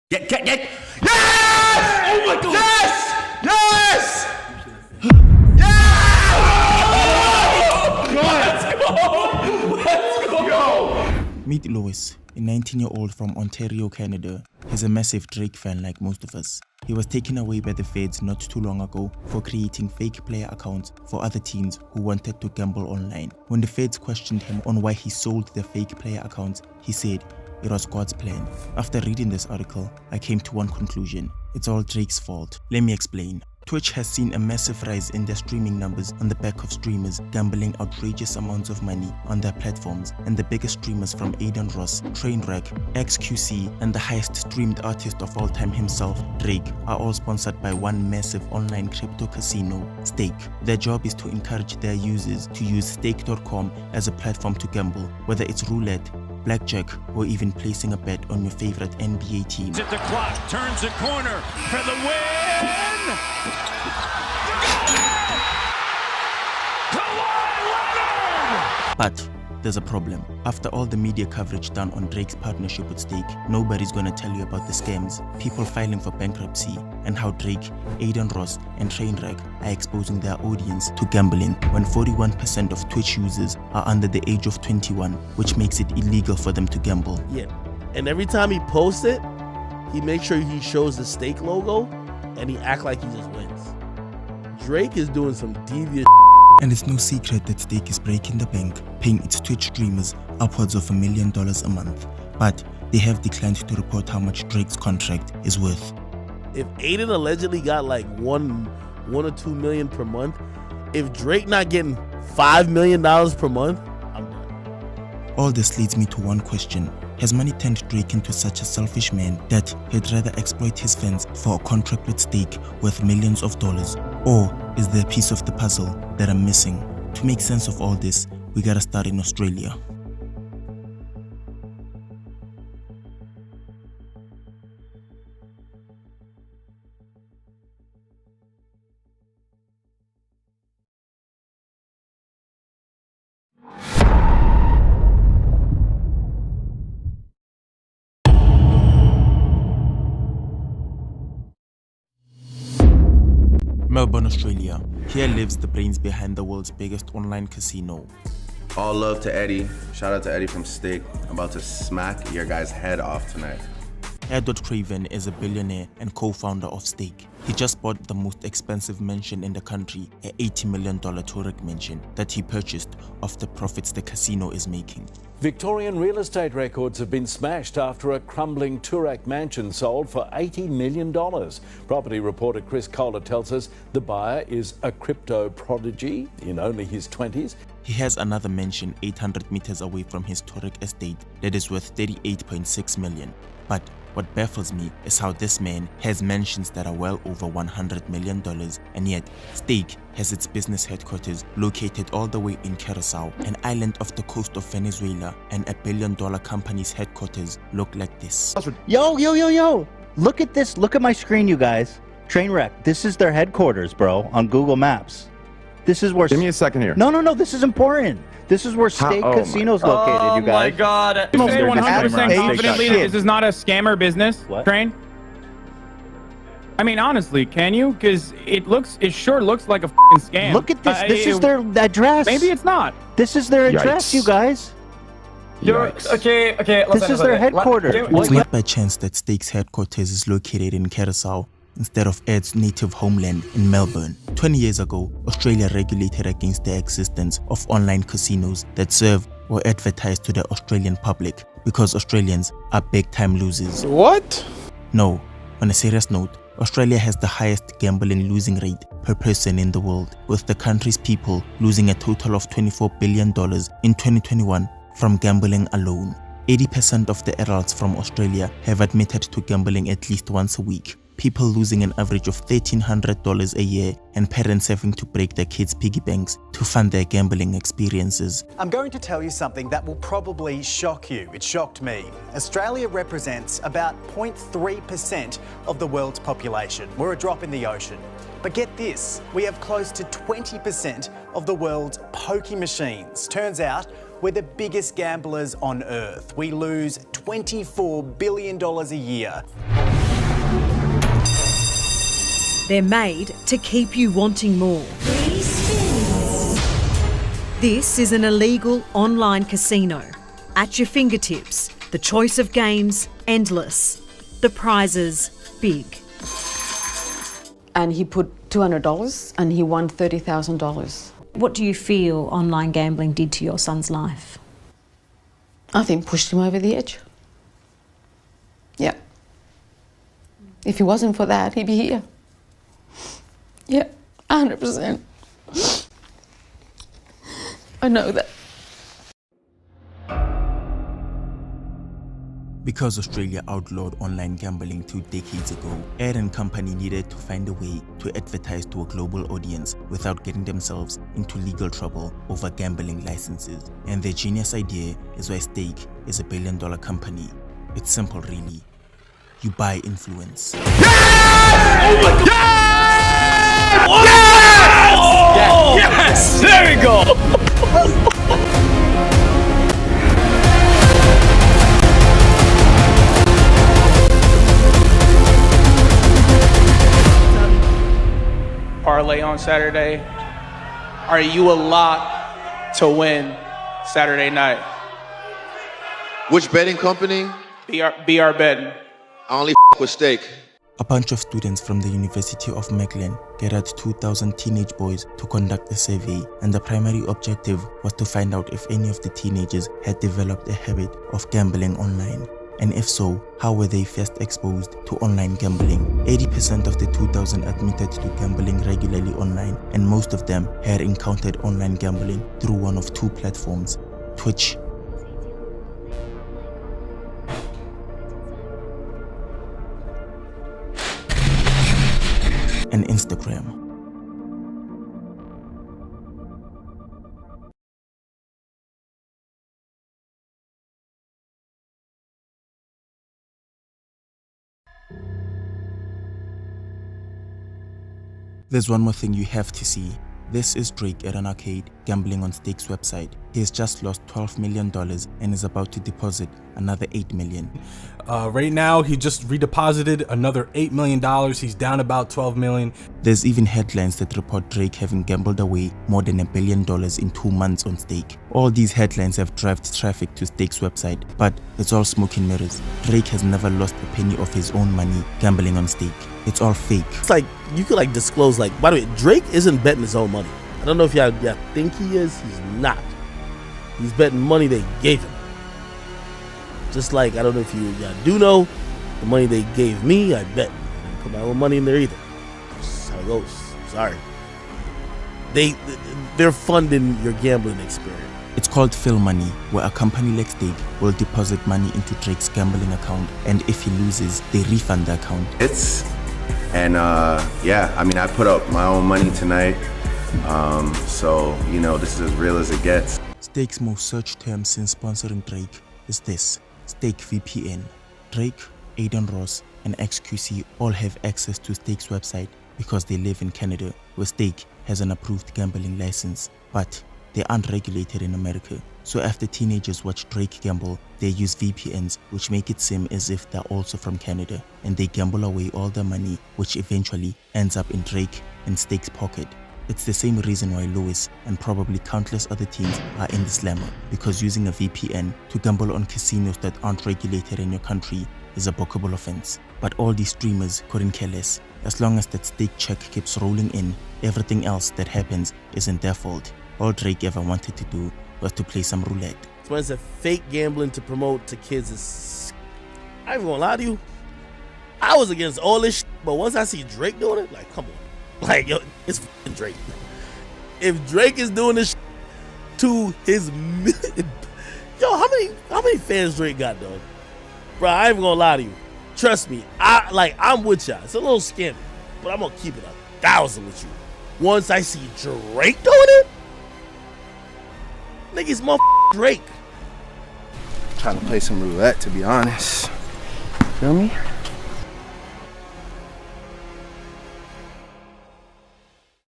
Get. Yes! Oh my God! Yes! Let's go! Meet Louis, a 19-year-old from Ontario, Canada. He's a massive Drake fan like most of us. He was taken away by the feds not too long ago for creating fake player accounts for other teens who wanted to gamble online. When the feds questioned him on why he sold the fake player accounts, he said it was God's plan. After reading this article, I came to one conclusion: it's all Drake's fault. Let me explain. Twitch has seen a massive rise in their streaming numbers on the back of streamers gambling outrageous amounts of money on their platforms, and the biggest streamers from Aiden Ross, Trainwreck, XQC, and the highest streamed artist of all time himself, Drake, are all sponsored by one massive online crypto casino, Stake. Their job is to encourage their users to use stake.com as a platform to gamble, whether it's roulette, blackjack, or even placing a bet on your favorite NBA team. At the clock, turns a corner for the win! But there's a problem. After all the media coverage done on Drake's partnership with Stake, nobody's gonna tell you about the scams, people filing for bankruptcy, and how Drake, Aiden Ross, and Trainwreck are exposing their audience to gambling when 41% of Twitch users are under the age of 21, which makes it illegal for them to gamble. Yeah, and every time he posts it, he makes sure he shows the Stake logo, and he act like he just wins. Drake is doing some devious. And it's no secret that Stake is breaking the bank, paying its Twitch streamers upwards of $1 million a month. But they have declined to report how much Drake's contract is worth. If Aiden allegedly got like one or 2 million per month, if Drake not getting $5 million per month, I'm done. All this leads me to one question. Has money turned Drake into such a selfish man that he'd rather exploit his fans for a contract with Stake worth millions of dollars? Or is there a piece of the puzzle that I'm missing? To make sense of all this, we gotta start in Australia. Melbourne, Australia. Here lives the brains behind the world's biggest online casino. All love to Eddie. Shout out to Eddie from Stake. I'm about to smack your guy's head off tonight. Edward Craven is a billionaire and co-founder of Stake. He just bought the most expensive mansion in the country, a $80 million Turek mansion that he purchased off the profits the casino is making. Victorian real estate records have been smashed after a crumbling Toorak mansion sold for $80 million. Property reporter Chris Kohler tells us the buyer is a crypto prodigy in only his 20s. He has another mansion 800 meters away from his Turek estate that is worth $38.6 million. But what baffles me is how this man has mansions that are well over $100 million, and yet Stake has its business headquarters located all the way in Curacao, an island off the coast of Venezuela, and $1 billion company's headquarters look like this. Yo. Look at this. Look at my screen, you guys. Trainwreck. This is their headquarters, bro, on Google Maps. This is where... Give me a second here. No. This is important. This is where Stake Casino's located, you guys. Oh my God. You say 100% confidently that this is not a scammer business, What? Train? I mean, honestly, can you? Because it sure looks like a f***ing scam. Look at this. This is their address. Maybe it's not. This is their address, Yikes. you guys. Okay. This is their headquarters. It's not by chance that Stake's headquarters is located in Curacao instead of Ed's native homeland in Melbourne. 20 years ago, Australia regulated against the existence of online casinos that serve or advertise to the Australian public because Australians are big-time losers. What? No, on a serious note, Australia has the highest gambling losing rate per person in the world, with the country's people losing a total of $24 billion in 2021 from gambling alone. 80% of the adults from Australia have admitted to gambling at least once a week, people losing an average of $1,300 a year, and parents having to break their kids' piggy banks to fund their gambling experiences. I'm going to tell you something that will probably shock you. It shocked me. Australia represents about 0.3% of the world's population. We're a drop in the ocean. But get this, we have close to 20% of the world's pokie machines. Turns out we're the biggest gamblers on Earth. We lose $24 billion a year. They're made to keep you wanting more. This is an illegal online casino. At your fingertips, the choice of games endless, the prizes big. And he put $200 and he won $30,000. What do you feel online gambling did to your son's life? I think pushed him over the edge. Yeah. If it wasn't for that, he'd be here. Yeah, 100%. I know that. Because Australia outlawed online gambling 2 decades ago, Ed and company needed to find a way to advertise to a global audience without getting themselves into legal trouble over gambling licenses. And their genius idea is why Stake is a billion-dollar company. It's simple, really. You buy influence. Oh my God! Yes! Yes! There we go! Parlay on Saturday. Are you a lock to win Saturday night? Which betting company? BR Betting. I only with Stake. A bunch of students from the University of Maryland gathered 2,000 teenage boys to conduct a survey, and the primary objective was to find out if any of the teenagers had developed a habit of gambling online. And if so, how were they first exposed to online gambling? 80% of the 2,000 admitted to gambling regularly online, and most of them had encountered online gambling through one of 2 platforms, Twitch and Instagram. There's one more thing you have to see. This is Drake at an arcade gambling on Stake's website. He has just lost $12 million and is about to deposit another $8 million. Right now, he just redeposited another $8 million. He's down about $12 million. There's even headlines that report Drake having gambled away more than $1 billion in 2 months on Stake. All these headlines have driven traffic to Stake's website, but it's all smoke and mirrors. Drake has never lost a penny of his own money gambling on Stake. It's all fake. It's like, you could like disclose, like, by the way, Drake isn't betting his own money. I don't know if y'all think he is. He's not. He's betting money they gave him. Just like, I don't know if y'all do know, the money they gave me, I bet. I didn't put my own money in there either. That's how it goes. Sorry. They're funding your gambling experience. It's called Fill Money, where a company like Stake will deposit money into Drake's gambling account, and if he loses, they refund the account. Yeah, I mean, I put up my own money tonight, so, you know, this is as real as it gets. Stake's most searched term since sponsoring Drake is this, Stake VPN. Drake, Aiden Ross, and XQC all have access to Stake's website because they live in Canada, where Stake has an approved gambling license, but they aren't regulated in America. So after teenagers watch Drake gamble, they use VPNs, which make it seem as if they're also from Canada, and they gamble away all their money, which eventually ends up in Drake and Stake's pocket. It's the same reason why Lewis and probably countless other teams are in the slammer, because using a VPN to gamble on casinos that aren't regulated in your country is a bookable offense. But all these streamers couldn't care less. As long as that Stake check keeps rolling in, everything else that happens isn't their fault. All Drake ever wanted to do was to play some roulette. When it's a fake gambling to promote to kids, is I ain't gonna lie to you, I was against all this shit, but once I see Drake doing it, like, come on. Like, yo, it's f***ing Drake. If Drake is doing this shit to his yo, how many fans Drake got, dog? Bro, I ain't gonna lie to you. Trust me, I'm with y'all. It's a little scammy, but I'm gonna keep it 1,000 with you. Once I see Drake doing it, niggas motherfucking Drake. Trying to play some roulette, to be honest. Feel me?